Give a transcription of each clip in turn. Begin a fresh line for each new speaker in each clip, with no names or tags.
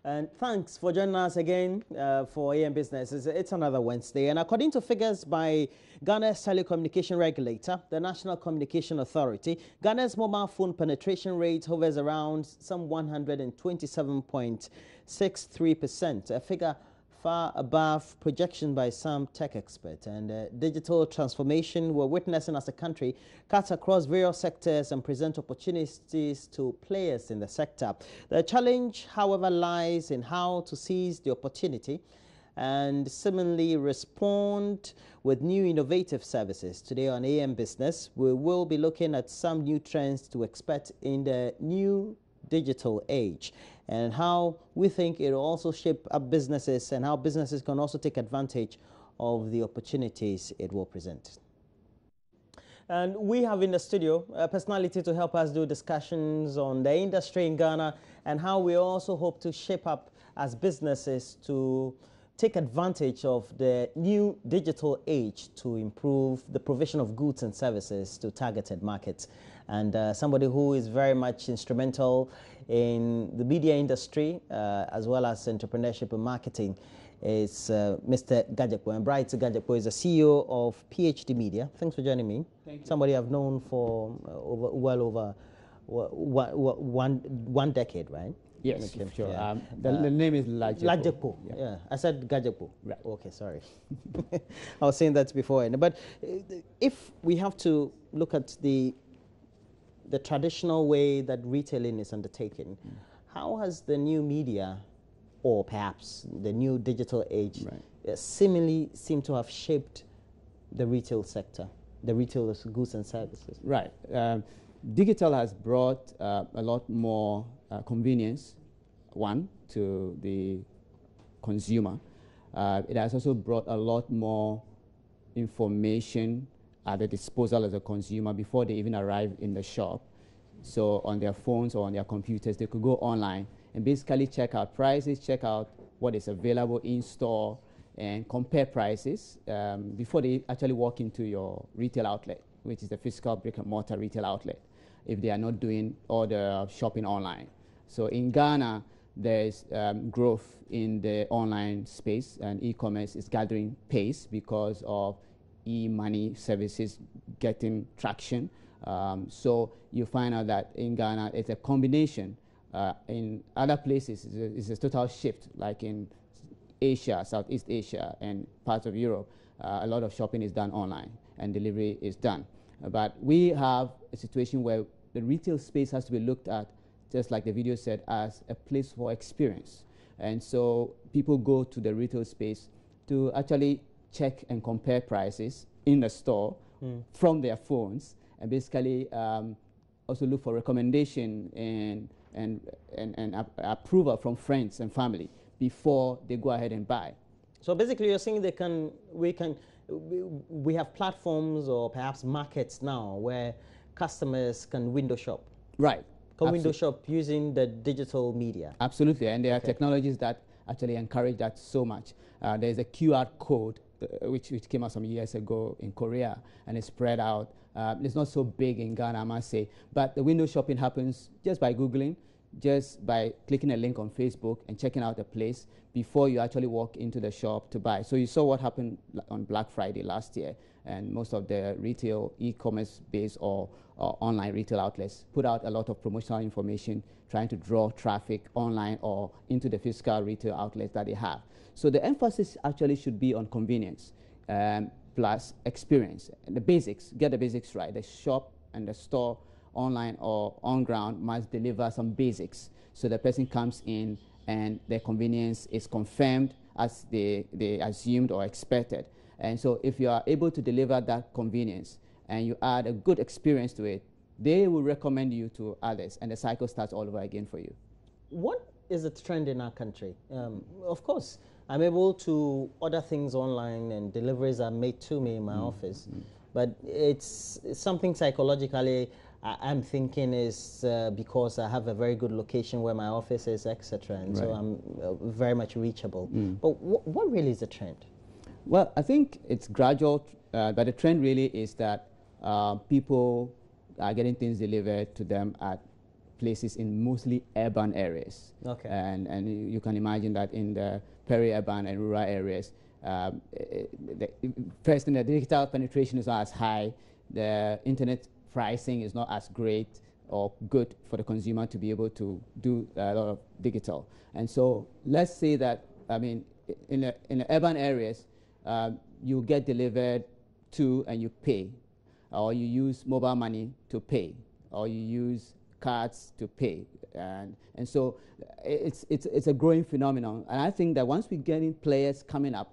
And thanks for joining us again for AM Business. It's another Wednesday. And according to figures by Ghana's telecommunication regulator, the National Communication Authority, Ghana's mobile phone penetration rate hovers around some 127.63%, a figure far above projection by some tech experts. And digital transformation we're witnessing as a country cuts across various sectors and present opportunities to players in the sector. The challenge, however, lies in how to seize the opportunity and similarly respond with new innovative services. Today on AM Business, we will be looking at some new trends to expect in the new digital age and how we think it will also shape up businesses and how businesses can also take advantage of the opportunities it will present. And we have in the studio a personality to help us do discussions on the industry in Ghana and how we also hope to shape up as businesses to take advantage of the new digital age to improve the provision of goods and services to targeted markets. And somebody who is very much instrumental in the media industry as well as entrepreneurship and marketing is Mr. Gadjekpo. And Bright Gadjekpo is the CEO of PhD Media. Thanks for joining me.
Thank you.
Somebody I've known for well over one decade, right?
Yes,
Okay.
sure.
Yeah.
The name is Lajekpo.
Lajekpo. Yeah. I said Gadjekpo.
Right.
Okay, sorry. I was saying that before. But if we have to look at the traditional way that retailing is undertaken, how has the new media or perhaps the new digital age seemingly seem to have shaped the retail sector, the retail goods and services?
Right. Digital has brought a lot more convenience, to the consumer. It has also brought a lot more information at the disposal of the consumer before they even arrive in the shop. So on their phones or on their computers, they could go online and basically check out prices, check out what is available in store, and compare prices before they actually walk into your retail outlet, which is the physical brick-and-mortar retail outlet, if they are not doing all the shopping online. So in Ghana, there's growth in the online space, and e-commerce is gathering pace because of e-money services getting traction. So you find out that in Ghana, it's a combination. In other places, it's a total shift, like in Asia, Southeast Asia, and parts of Europe. A lot of shopping is done online, and delivery is done. But we have a situation where the retail space has to be looked at, just like the video said, as a place for experience. And so people go to the retail space to actually check and compare prices in the store from their phones, and basically also look for recommendation and approval from friends and family before they go ahead and buy.
So basically you're saying we have platforms or perhaps markets now where customers can window shop.
Right.
Can window shop using the digital media.
Absolutely, and there are technologies that actually encourage that so much. There's a QR code which came out some years ago in Korea, and it's spread out. It's not so big in Ghana, I must say, but the window shopping happens just by Googling, just by clicking a link on Facebook and checking out a place before you actually walk into the shop to buy. So you saw what happened on Black Friday last year, and most of the retail e-commerce based or online retail outlets put out a lot of promotional information trying to draw traffic online or into the physical retail outlets that they have. So the emphasis actually should be on convenience plus experience. And the basics, get the basics right. The shop and the store online or on ground must deliver some basics so the person comes in and their convenience is confirmed as they assumed or expected. And so if you are able to deliver that convenience and you add a good experience to it, they will recommend you to others, and the cycle starts all over again for you.
What is the trend in our country? Of course, I'm able to order things online and deliveries are made to me in my office, but it's something psychologically I'm thinking is because I have a very good location where my office is, etc. And so I'm very much reachable. But what really is the trend?
Well, I think it's gradual, but the trend really is that people are getting things delivered to them at places in mostly urban areas.
Okay.
And you can imagine that in the peri-urban and rural areas, first, the digital penetration is not as high, the internet pricing is not as great or good for the consumer to be able to do a lot of digital. And so let's say that, I mean, in the urban areas, you get delivered to and you pay, or you use mobile money to pay, or you use cards to pay. And so it's a growing phenomenon. And I think that once we get in players coming up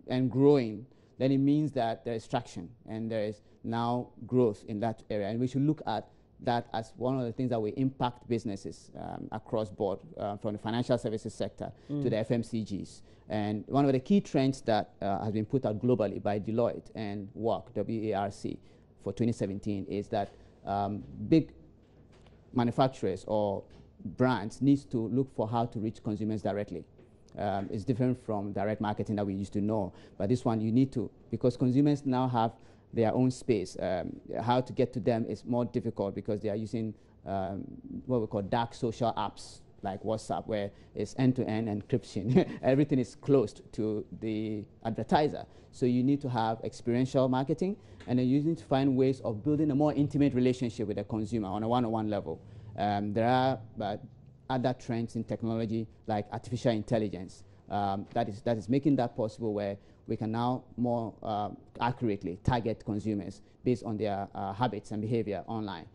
and growing, then it means that there is traction and there is now growth in that area. And we should look at that as one of the things that will impact businesses across board, from the financial services sector to the FMCGs. And one of the key trends that has been put out globally by Deloitte and WARC, W-A-R-C, for 2017 is that big manufacturers or brands needs to look for how to reach consumers directly. It's different from direct marketing that we used to know. But this one, you need to, because consumers now have their own space. How to get to them is more difficult because they are using what we call dark social apps like WhatsApp, where it's end-to-end encryption. Everything is closed to the advertiser. So you need to have experiential marketing, and then you need to find ways of building a more intimate relationship with the consumer on a one-on-one level. There are other trends in technology like artificial intelligence that is making that possible, where we can now more accurately target consumers based on their habits and behavior online.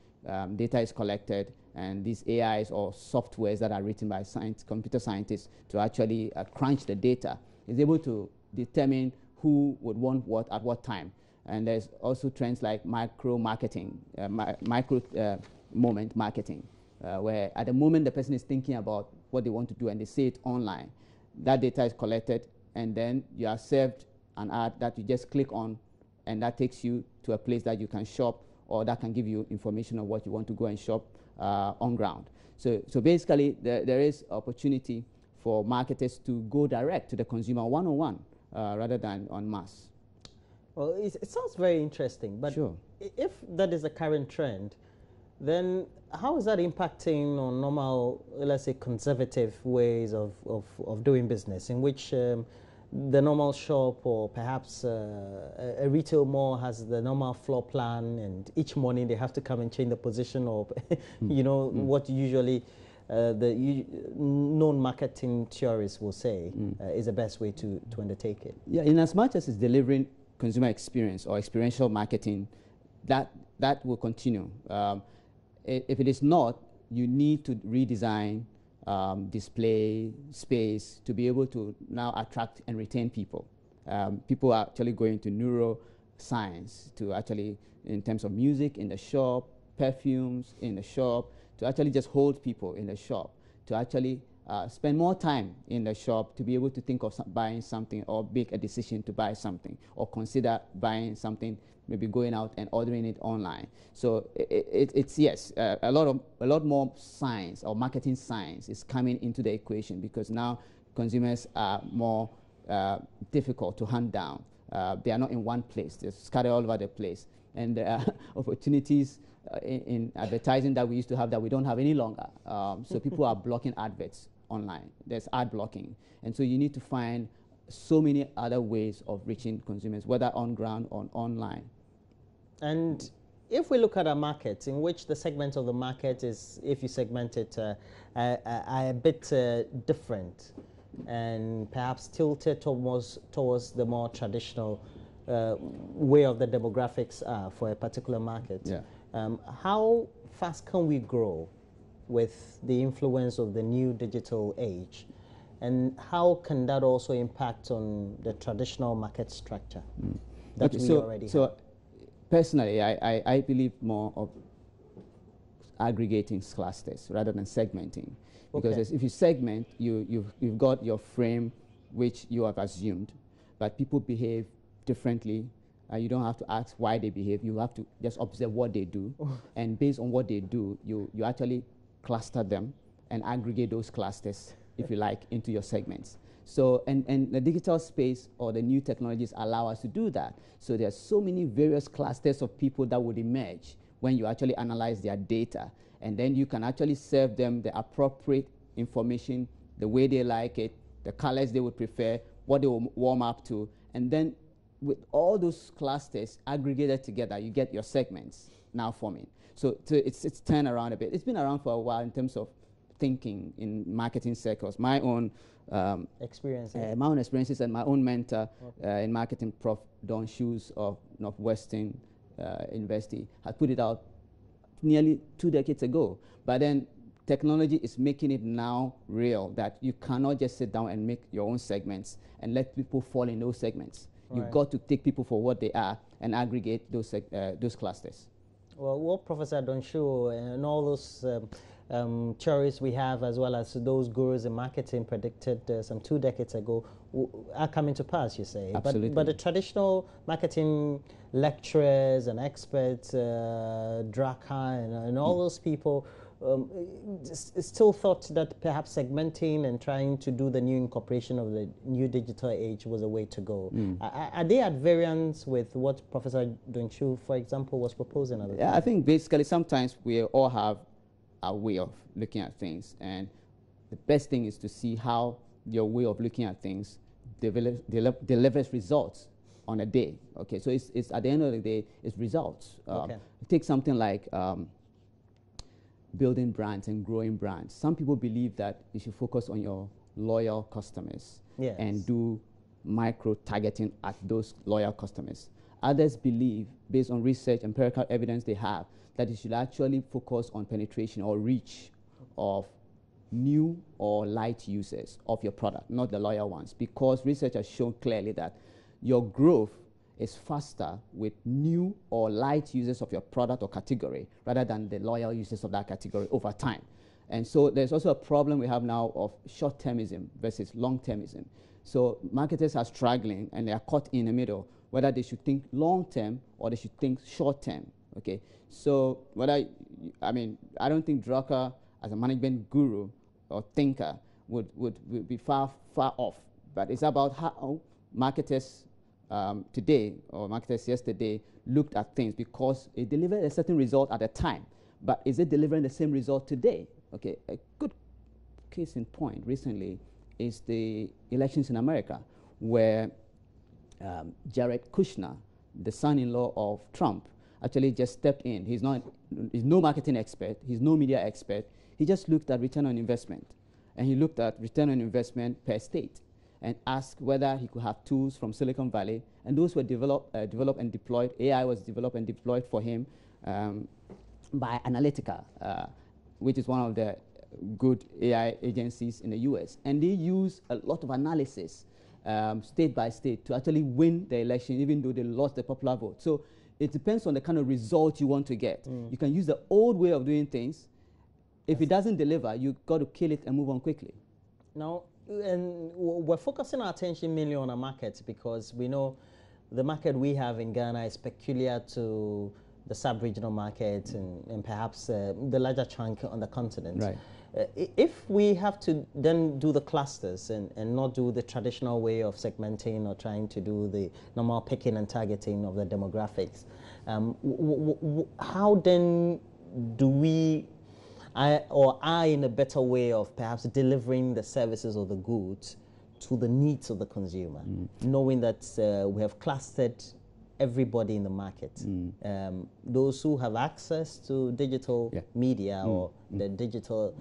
Data is collected, and these AIs or softwares that are written by computer scientists to actually crunch the data is able to determine who would want what at what time. And there's also trends like micro marketing, moment marketing, where at the moment the person is thinking about what they want to do and they say it online, that data is collected, and then you are served an ad that you just click on, and that takes you to a place that you can shop, or that can give you information on what you want to go and shop on ground. So basically, there is opportunity for marketers to go direct to the consumer one-on-one rather than en masse.
Well, it sounds very interesting, but
sure.
If that is the current trend, then how is that impacting on normal, let's say, conservative ways of doing business, in which the normal shop or perhaps a retail mall has the normal floor plan, and each morning they have to come and change the position of, you know, what usually the non-marketing theorists will say is the best way to undertake it?
Yeah, in as much as it's delivering consumer experience or experiential marketing, that will continue. If it is not, you need to redesign display space to be able to now attract and retain people. People are actually going to neuroscience to actually, in terms of music in the shop, perfumes in the shop, to actually just hold people in the shop, to actually spend more time in the shop to be able to think of buying something, or make a decision to buy something, or consider buying something, maybe going out and ordering it online. So it's yes, a lot more science or marketing science is coming into the equation, because now consumers are more difficult to hunt down. They are not in one place; they're scattered all over the place, and there are opportunities in advertising that we used to have that we don't have any longer. So people are blocking adverts online. There's ad blocking, and so you need to find so many other ways of reaching consumers, whether on ground or online.
And if we look at a market in which the segment of the market is, if you segment it, are a bit different and perhaps tilted towards the more traditional way of the demographics for a particular market, how fast can we grow with the influence of the new digital age? And how can that also impact on the traditional market structure that we already have?
Personally, I believe more of aggregating clusters rather than segmenting. Because if you segment, you've got your frame which you have assumed, but people behave differently. You don't have to ask why they behave. You have to just observe what they do. And based on what they do, you actually cluster them and aggregate those clusters, if you like, into your segments. So, and the digital space or the new technologies allow us to do that. So there are so many various clusters of people that would emerge when you actually analyze their data. and then you can actually serve them the appropriate information, the way they like it, the colors they would prefer, what they will warm up to, and then with all those clusters aggregated together, you get your segments now forming. So it's turned around a bit. It's been around for a while in terms of thinking in marketing circles. My own experiences and my own mentor in marketing, Prof. Don Shoes of Northwestern University, had put it out nearly 2 decades ago. But then technology is making it now real, that you cannot just sit down and make your own segments and let people fall in those segments. Right. You've got to take people for what they are and aggregate those clusters.
Well, what Professor Donshu and all those theories we have, as well as those gurus in marketing predicted some 2 decades ago, are coming to pass, you say.
Absolutely.
But the traditional marketing lecturers and experts, Drucker and all those people, it's still thought that perhaps segmenting and trying to do the new incorporation of the new digital age was a way to go. Are they at variance with what Professor Donshu, for example, was proposing at the time?
I think basically sometimes we all have a way of looking at things, and the best thing is to see how your way of looking at things delivers results on a day. Okay, so it's at the end of the day, it's results. Take something like building brands and growing brands. Some people believe that you should focus on your loyal customers and do micro-targeting at those loyal customers. Others believe, based on research, empirical evidence they have, that you should actually focus on penetration or reach of new or light users of your product, not the loyal ones, because research has shown clearly that your growth is faster with new or light users of your product or category rather than the loyal users of that category over time. And so there's also a problem we have now of short-termism versus long-termism. So marketers are struggling and they are caught in the middle, whether they should think long-term or they should think short-term. Okay, so I don't think Drucker, as a management guru or thinker, would be far off. But it's about how marketers today or marketers yesterday looked at things, because it delivered a certain result at a time. But is it delivering the same result today? Okay, a good case in point recently is the elections in America, where Jared Kushner, the son-in-law of Trump, actually just stepped in. He's no marketing expert, he's no media expert. He just looked at return on investment, and he looked at return on investment per state and asked whether he could have tools from Silicon Valley, and those were developed and deployed. AI was developed and deployed for him by Analytica, which is one of the good AI agencies in the US. And they use a lot of analysis, state by state, to actually win the election, even though they lost the popular vote. So it depends on the kind of result you want to get. You can use the old way of doing things. If it doesn't deliver, you've got to kill it and move on quickly.
Now, and we're focusing our attention mainly on our markets, because we know the market we have in Ghana is peculiar to the sub-regional market and perhaps the larger chunk on the continent.
Right.
If we have to then do the clusters and not do the traditional way of segmenting or trying to do the normal picking and targeting of the demographics, how then do we are in a better way of perhaps delivering the services or the goods to the needs of the consumer, knowing that we have clustered everybody in the market. Those who have access to digital media or the digital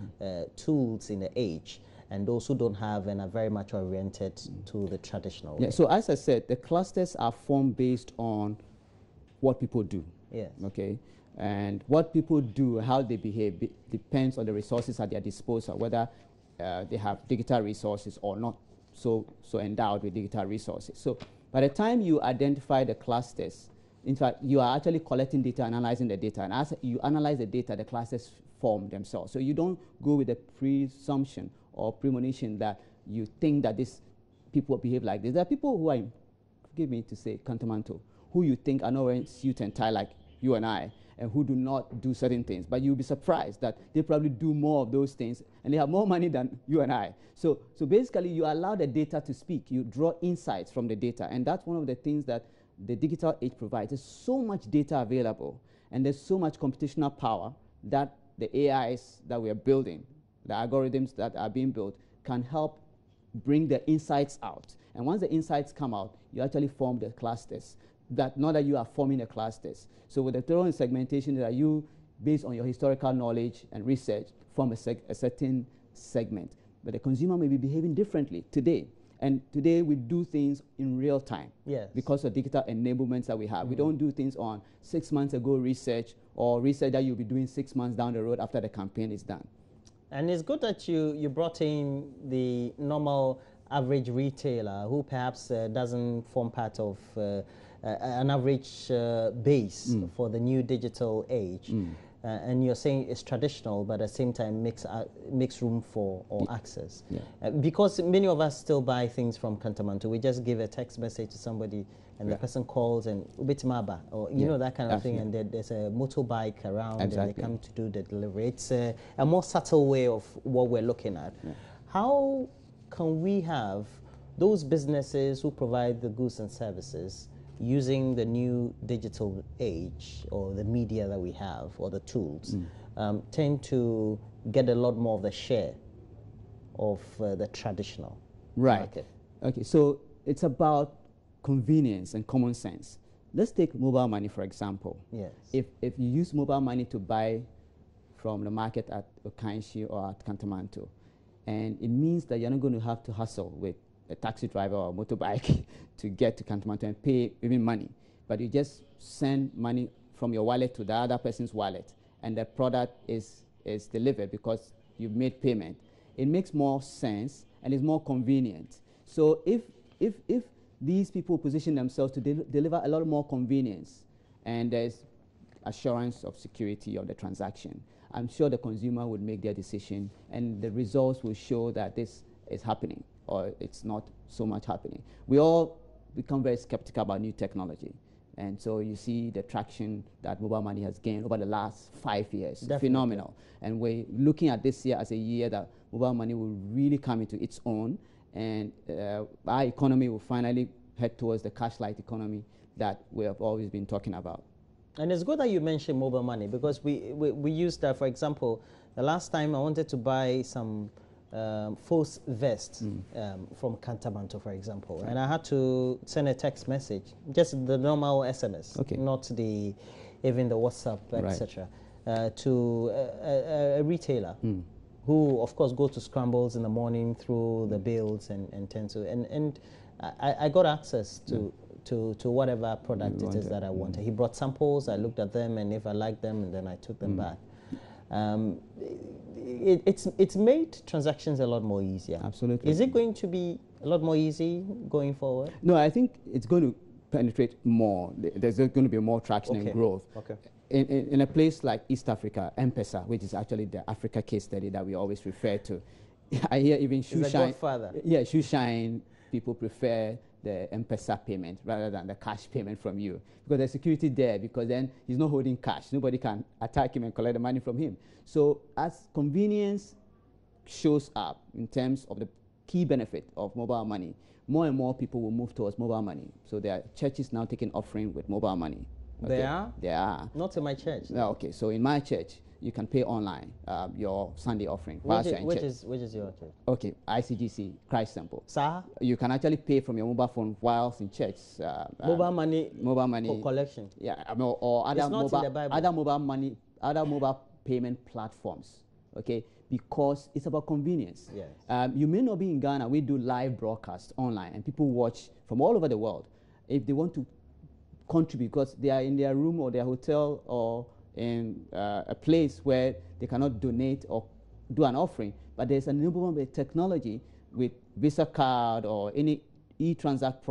tools in the age, and those who don't have and are very much oriented to the traditional way.
So as I said, the clusters are formed based on what people do.
Yes.
Okay. And what people do, how they behave, depends on the resources at their disposal, whether they have digital resources or not so endowed with digital resources. So by the time you identify the clusters, in fact, you are actually collecting data, analyzing the data, and as you analyze the data, the clusters form themselves. So you don't go with a presumption or premonition that you think that these people behave like this. There are people who are, forgive me to say, Kantamanto, who you think are not wearing suit and tie like you and I, and who do not do certain things. But you'll be surprised that they probably do more of those things, and they have more money than you and I. So basically, you allow the data to speak. You draw insights from the data, and that's one of the things that the digital age provides. There's so much data available, and there's so much computational power that the AIs that we are building, the algorithms that are being built, can help bring the insights out. And once the insights come out, you actually form the clusters. Not that you are forming the clusters. So with the thorough segmentation, that you, based on your historical knowledge and research, form a certain segment. But the consumer may be behaving differently today. And today we do things in real time.
Yes.
Because of digital enablements that we have. We don't do things on 6 months ago research, or research that you'll be doing 6 months down the road after the campaign is done.
And it's good that you brought in the normal average retailer who perhaps doesn't form part of an average base for the new digital age. And you're saying it's traditional, but at the same time makes room for access. Yeah. Because many of us still buy things from Kantamanto. We just give a text message to somebody, and the person calls and ubitimaba, or you know, that kind of thing, and there's a motorbike around, and they come to do the delivery. It's a more subtle way of what we're looking at. Yeah. How can we have those businesses who provide the goods and services using the new digital age, or the media that we have, or the tools, tend to get a lot more of the share of the traditional market?
Okay, so it's about convenience and common sense. Let's take mobile money, for example.
Yes.
If you use mobile money to buy from the market at Okanshi or at Kantamanto, and it means that you're not going to have to hustle with a taxi driver or a motorbike to get to Kantamanto and pay even money. But you just send money from your wallet to the other person's wallet, and the product is delivered because you've made payment. It makes more sense and is more convenient. So if these people position themselves to deliver a lot more convenience, and there's assurance of security of the transaction, I'm sure the consumer would make their decision, and the results will show that this is happening, or it's not so much happening. We all become very skeptical about new technology. And so you see the traction that mobile money has gained over the last 5 years.
Definitely.
Phenomenal. And we're looking at this year as a year that mobile money will really come into its own, and our economy will finally head towards the cash-light economy that we have always been talking about.
And it's good that you mentioned mobile money, because we use that. For example, the last time I wanted to buy some false vest from Kantamanto, for example, and I had to send a text message, just the normal SMS, not even the WhatsApp, etc., to a retailer who, of course, go to scrambles in the morning through the bills and tend to, and I got access to whatever product it is that I wanted. He brought samples, I looked at them, and if I liked them, and then I took them back. It's made transactions a lot more easier.
Absolutely.
Is it going to be a lot more easy going forward?
No, I think it's going to penetrate more. There's going to be more traction and growth.
Okay.
In a place like East Africa, M-Pesa, which is actually the Africa case study that we always refer to, I hear even Shoe Shine people prefer the M-Pesa payment rather than the cash payment from you, because there's security there, because then he's not holding cash. Nobody can attack him and collect the money from him. So as convenience shows up in terms of the key benefit of mobile money, more and more people will move towards mobile money. So there are churches now taking offering with mobile money. Okay?
They are?
They are.
Not in my church.
No, okay, so in my church, you can pay online your Sunday offering.
Which is your church?
Okay, ICGC, Christ Temple.
Sir?
You can actually pay from your mobile phone whilst in church.
Mobile money collection.
Yeah, or other mobile payment platforms. Okay, because it's about convenience.
Yes.
You may not be in Ghana. We do live broadcasts online, and people watch from all over the world. If they want to contribute, because they are in their room or their hotel or in a place where they cannot donate or do an offering, but there's an enablement with technology, with Visa card or any e-transact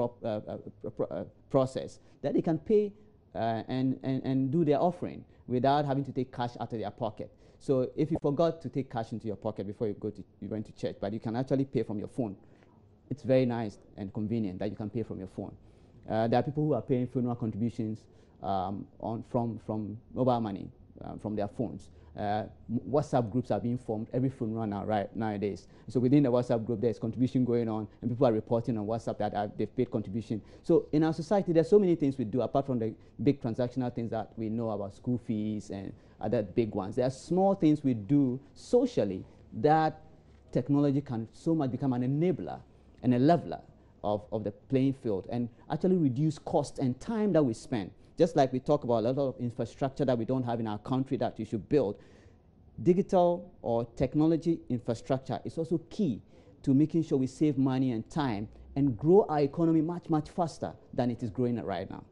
process, that they can pay and do their offering without having to take cash out of their pocket. So if you forgot to take cash into your pocket before you went to church, but you can actually pay from your phone, it's very nice and convenient that you can pay from your phone. There are people who are paying funeral contributions from mobile money. from their phones. WhatsApp groups are being formed every funeral nowadays. So within the WhatsApp group, there's contribution going on, and people are reporting on WhatsApp that they've paid contribution. So in our society, there's so many things we do apart from the big transactional things that we know about, school fees and other big ones. There are small things we do socially that technology can so much become an enabler and a leveler of the playing field, and actually reduce cost and time that we spend. Just like we talk about a lot of infrastructure that we don't have in our country that you should build, digital or technology infrastructure is also key to making sure we save money and time and grow our economy much, much faster than it is growing at right now.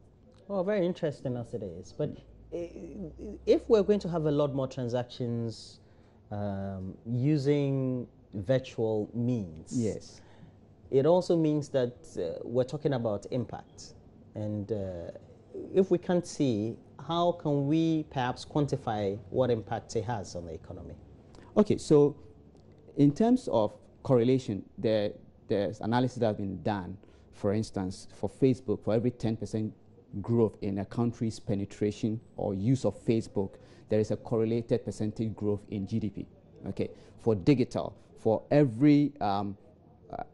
Oh, very interesting as it is. But if we're going to have a lot more transactions using virtual means,
yes,
it also means that we're talking about impact. And if we can't see, how can we perhaps quantify what impact it has on the economy?
Okay, so in terms of correlation, there's analysis that has been done. For instance, for Facebook, for every 10% growth in a country's penetration or use of Facebook, there is a correlated percentage growth in GDP. Okay, for digital, for every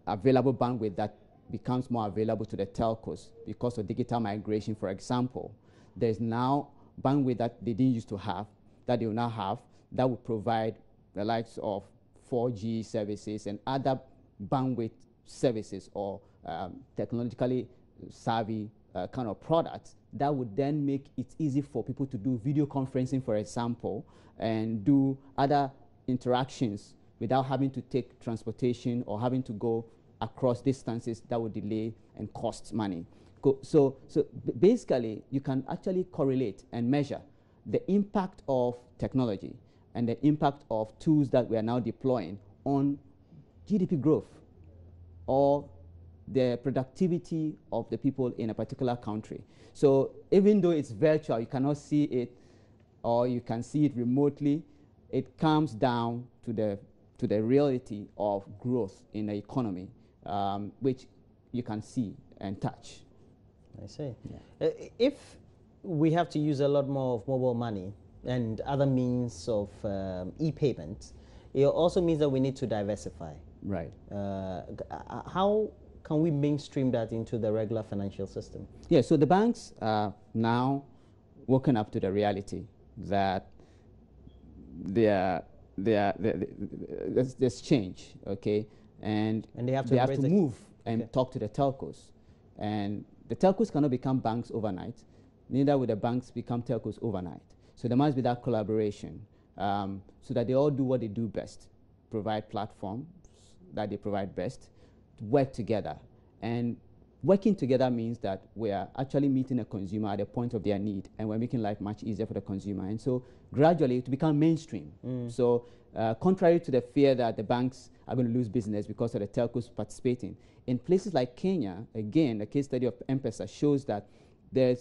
available bandwidth that becomes more available to the telcos because of digital migration, for example, there's now bandwidth that they didn't used to have, that they will now have, that will provide the likes of 4G services and other bandwidth services or technologically savvy kind of products that would then make it easy for people to do video conferencing, for example, and do other interactions without having to take transportation or having to go across distances that would delay and cost money. So basically, you can actually correlate and measure the impact of technology and the impact of tools that we are now deploying on GDP growth or the productivity of the people in a particular country. So even though it's virtual, you cannot see it, or you can see it remotely, it comes down to the reality of growth in the economy, which you can see and touch.
I see.
Yeah.
If we have to use a lot more of mobile money and other means of e-payment, it also means that we need to diversify.
Right.
How can we mainstream that into the regular financial system?
Yeah, so the banks are now woken up to the reality that there's change, okay? And
they have to
move and talk to the telcos. And the telcos cannot become banks overnight. Neither will the banks become telcos overnight. So there must be that collaboration so that they all do what they do best, provide platforms that they provide best, to work together. And working together means that we are actually meeting a consumer at the point of their need, and we're making life much easier for the consumer. And so gradually to become mainstream. So contrary to the fear that the banks are going to lose business because of the telcos participating, in places like Kenya, again, the case study of M-Pesa shows that the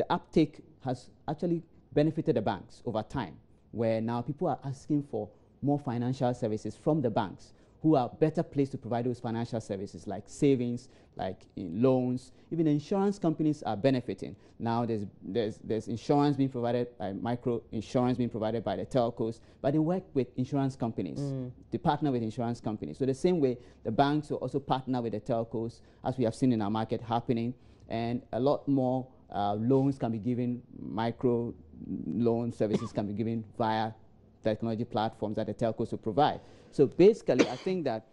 uptake has actually benefited the banks over time, where now people are asking for more financial services from the banks, who are better placed to provide those financial services like savings, like in loans. Even insurance companies are benefiting. Now there's insurance being provided by micro insurance being provided by the telcos, but they work with insurance companies. They partner with insurance companies. So the same way, the banks will also partner with the telcos, as we have seen in our market happening, and a lot more loans can be given, micro loan services can be given via technology platforms that the telcos will provide. So basically, I think that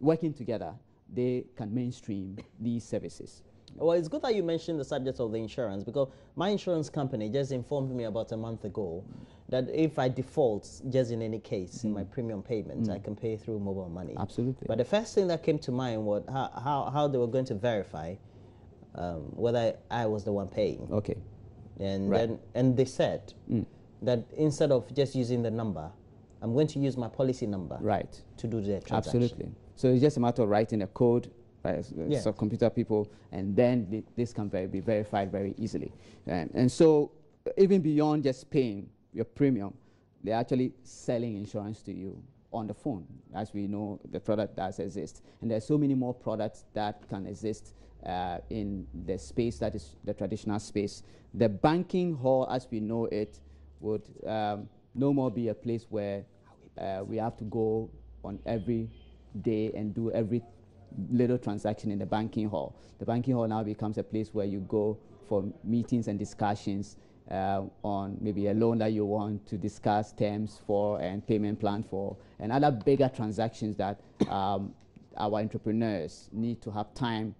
working together, they can mainstream these services.
Well, it's good that you mentioned the subject of the insurance, because my insurance company just informed me about a month ago that if I default, just in any case, in my premium payment, I can pay through mobile money.
Absolutely.
But the first thing that came to mind was how they were going to verify whether I was the one paying.
Okay.
And and they said that instead of just using the number, I'm going to use my policy number to do the transaction.
Absolutely. So it's just a matter of writing a code, right?
Yeah.
So computer people, and then this can be verified very easily. And so even beyond just paying your premium, they're actually selling insurance to you on the phone. As we know, the product does exist. And there's so many more products that can exist in the space that is the traditional space. The banking hall, as we know it, would no more be a place where we have to go on every day and do every little transaction in the banking hall. The banking hall now becomes a place where you go for meetings and discussions on maybe a loan that you want to discuss terms for and payment plan for, and other bigger transactions that our entrepreneurs need to have time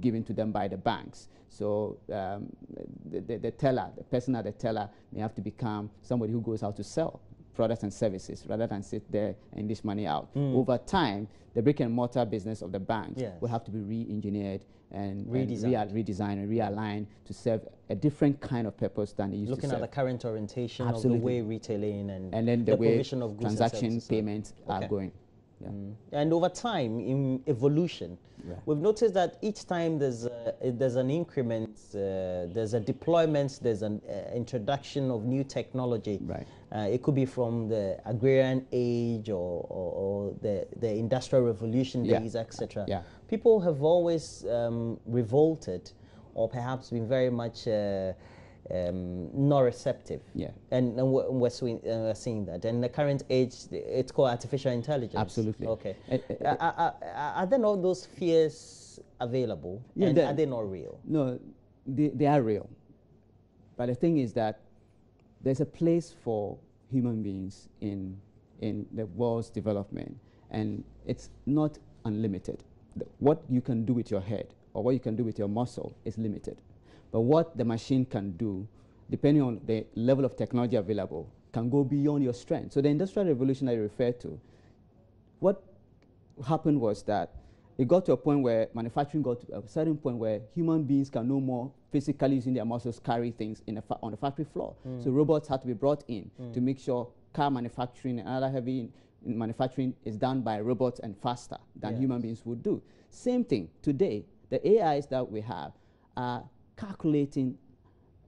given to them by the banks. So the teller, the person at the teller may have to become somebody who goes out to sell products and services rather than sit there and dish money out. Over time, the brick and mortar business of the banks will have to be re-engineered and redesigned and realigned to serve a different kind of purpose than it used to serve.
Looking at the current orientation of the way retailing and
then the way
provision of goods
transaction payments are going.
Yeah. And over time, in evolution, we've noticed that each time there's an increment, there's a deployment, there's an introduction of new technology.
Right.
It could be from the agrarian age or the industrial revolution days, etc.
Yeah.
People have always revolted, or perhaps been very much not receptive.
Yeah.
And we're seeing that. And in the current age, it's called artificial intelligence.
Absolutely.
Okay. Are there not those fears available?
Yeah,
and are they not real?
No, they are real. But the thing is that there's a place for human beings in the world's development, and it's not unlimited. What you can do with your head or what you can do with your muscle is limited. But what the machine can do, depending on the level of technology available, can go beyond your strength. So the Industrial Revolution I referred to, what happened was that it got to a point where manufacturing got to a certain point where human beings can no more physically using their muscles carry things on the factory floor. So robots had to be brought in to make sure car manufacturing and other heavy manufacturing is done by robots and faster than human beings would do. Same thing today. The AIs that we have are calculating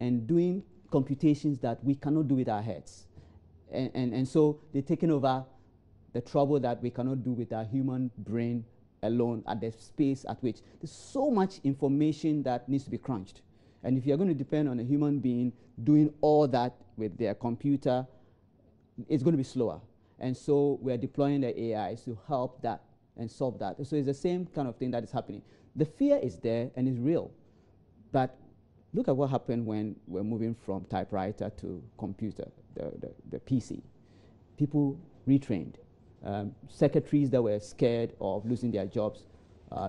and doing computations that we cannot do with our heads. And so they're taking over the trouble that we cannot do with our human brain alone at the space at which there's so much information that needs to be crunched. And if you're going to depend on a human being doing all that with their computer, it's going to be slower. And so we're deploying the AIs to help that and solve that. So it's the same kind of thing that is happening. The fear is there and it's real. But look at what happened when we're moving from typewriter to computer, the PC. People retrained. Secretaries that were scared of losing their jobs,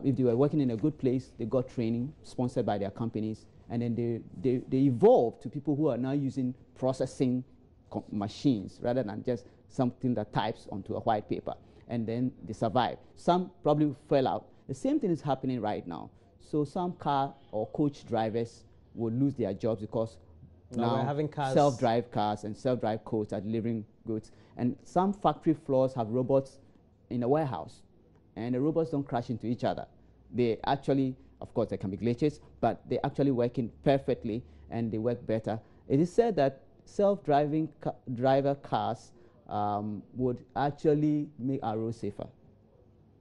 if they were working in a good place, they got training sponsored by their companies, and then they evolved to people who are now using processing machines rather than just something that types onto a white paper, and then they survived. Some probably fell out. The same thing is happening right now. So some car or coach drivers will lose their jobs because now
we're having cars,
self-drive cars and self-drive coaches are delivering goods. And some factory floors have robots in the warehouse, and the robots don't crash into each other. They actually, of course, there can be glitches, but they're actually working perfectly, and they work better. It is said that self-driving driver cars would actually make our roads safer,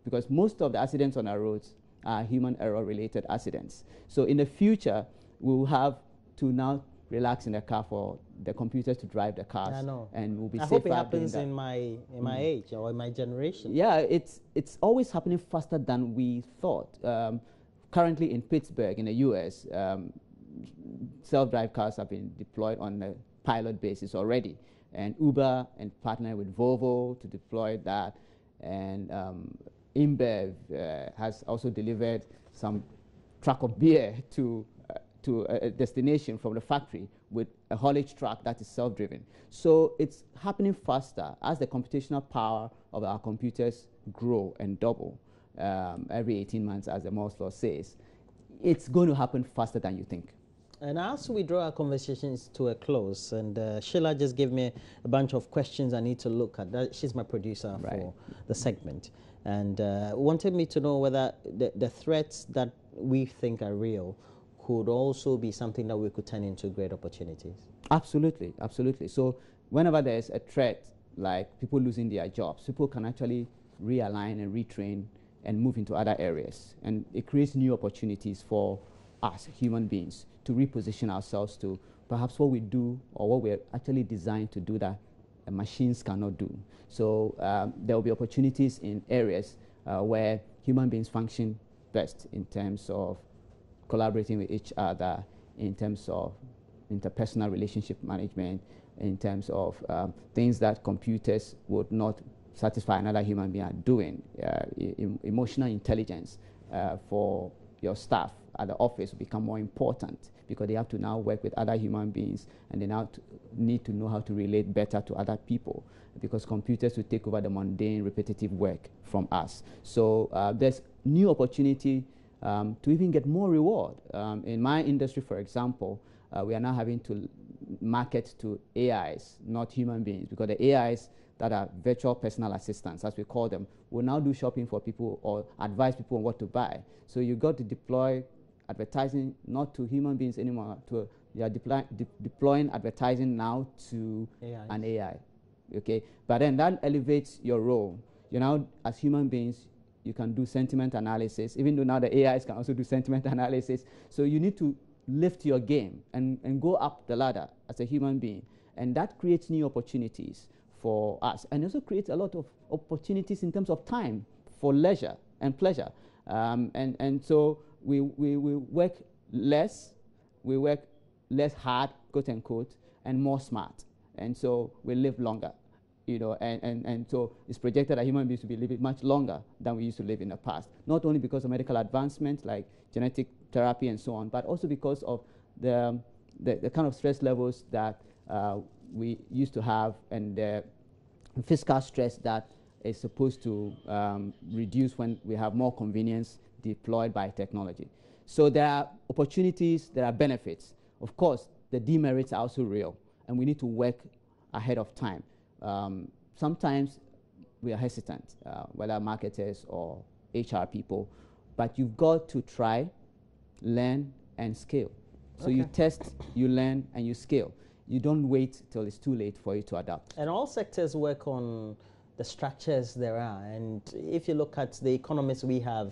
because most of the accidents on our roads are human error-related accidents. So in the future, we'll have to now relax in the car for the computers to drive the cars.
I know.
And we'll be safer.
I hope it happens in my age or in my generation.
Yeah, it's always happening faster than we thought. Currently in Pittsburgh, in the US, self-drive cars have been deployed on a pilot basis already. And Uber and partnered with Volvo to deploy that. And InBev has also delivered some truck of beer to a destination from the factory with a haulage truck that is self-driven. So it's happening faster as the computational power of our computers grow and double every 18 months, as the Moore's law says. It's going to happen faster than you think.
And as we draw our conversations to a close, and Sheila just gave me a bunch of questions I need to look at. She's my producer for the segment. And wanted me to know whether the threats that we think are real could also be something that we could turn into great opportunities.
Absolutely, absolutely. So whenever there's a threat, like people losing their jobs, people can actually realign and retrain and move into other areas. And it creates new opportunities for us, human beings, to reposition ourselves to perhaps what we do or what we're actually designed to do that machines cannot do. So there will be opportunities in areas where human beings function best in terms of collaborating with each other, in terms of interpersonal relationship management, in terms of things that computers would not satisfy another human being are doing. Emotional intelligence for your staff at the office will become more important because they have to now work with other human beings, and they now need to know how to relate better to other people, because computers will take over the mundane, repetitive work from us. So there's new opportunity to even get more reward. In my industry, for example, we are now having to market to AIs, not human beings, because the AIs that are virtual personal assistants, as we call them, will now do shopping for people or advise people on what to buy. So you got to deploy advertising not to human beings anymore. You are deploying advertising now to an AI. Okay, but then that elevates your role. You know, as human beings, you can do sentiment analysis, even though now the AIs can also do sentiment analysis. So you need to lift your game and go up the ladder as a human being. And that creates new opportunities for us, and also creates a lot of opportunities in terms of time for leisure and pleasure. And so we work less, hard, quote unquote, and more smart. And so we live longer, you know, and so it's projected that human beings will be living much longer than we used to live in the past. Not only because of medical advancements like genetic therapy and so on, but also because of the kind of stress levels that we used to have, and the fiscal stress that is supposed to reduce when we have more convenience deployed by technology. So there are opportunities, there are benefits. Of course, the demerits are also real, and we need to work ahead of time. Sometimes we are hesitant, whether marketers or HR people, but you've got to try, learn, and scale. So you test, you learn, and you scale. You don't wait till it's too late for you to adapt.
And all sectors work on the structures there are. And if you look at the economies we have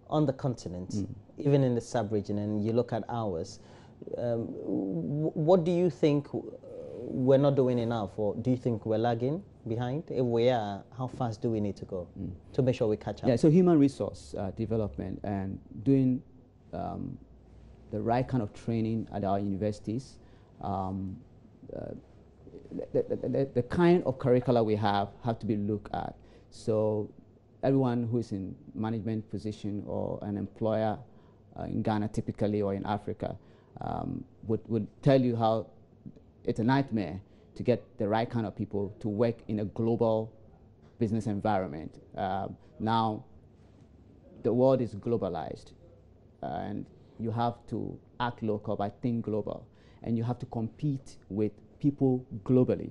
on the continent, even in the sub-region, and you look at ours, what do you think we're not doing enough, or do you think we're lagging behind? If we are, how fast do we need to go to make sure we catch up?
Yeah, so human resource development and doing the right kind of training at our universities, the kind of curricula we have to be looked at. So everyone who is in management position or an employer in Ghana typically, or in Africa, would tell you how it's a nightmare to get the right kind of people to work in a global business environment. Now, the world is globalized, and you have to act local but think global, and you have to compete with people globally,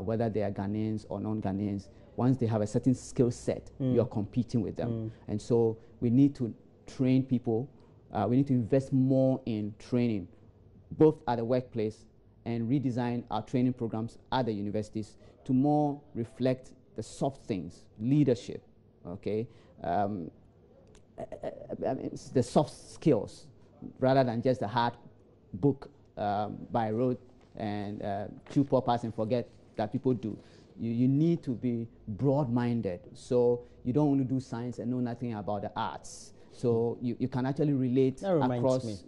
whether they are Ghanaians or non-Ghanaians. Once they have a certain skill set, you're competing with them. And so we need to train people. We need to invest more in training, both at the workplace, and redesign our training programs at the universities to more reflect the soft things, leadership, okay? The soft skills, rather than just the hard book by rote and chew poppers and forget that people do. You need to be broad-minded, so you don't want to do science and know nothing about the arts. So you can actually relate across.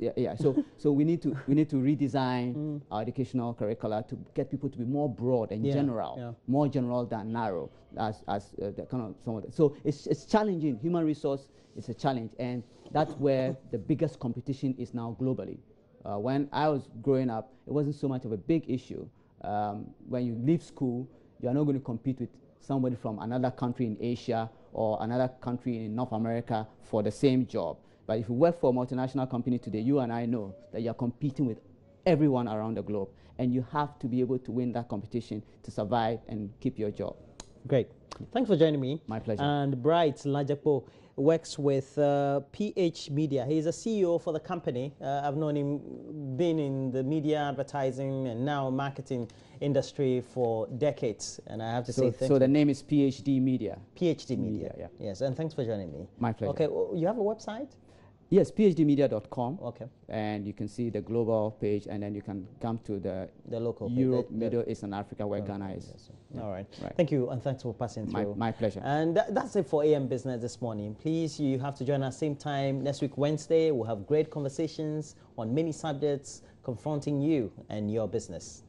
So we need to redesign our educational curricula to get people to be more broad and general, more general than narrow, as the kind of some of the. So it's challenging. Human resource is a challenge, and that's where the biggest competition is now globally. When I was growing up, it wasn't so much of a big issue. When you leave school, you are not going to compete with somebody from another country in Asia or another country in North America for the same job. But if you work for a multinational company today, you and I know that you're competing with everyone around the globe, and you have to be able to win that competition to survive and keep your job.
Great. Thanks for joining me.
My pleasure.
And Bright Lajakpo works with PH Media. He's a CEO for the company. I've known him being in the media, advertising, and now marketing industry for decades. And I have to say thank you.
So the name is PhD Media.
PhD Media.
Yeah.
Yes, and thanks for joining me.
My pleasure.
Okay, well, you have a website?
Yes, phdmedia.com.
Okay.
And you can see the global page, and then you can come to the
local
Europe,
page,
Middle East, and Africa, where Ghana is.
Yes. All right.
Right.
Thank you, and thanks for passing through.
My pleasure.
And that's it for AM Business this morning. Please, you have to join us same time next week, Wednesday. We'll have great conversations on many subjects confronting you and your business.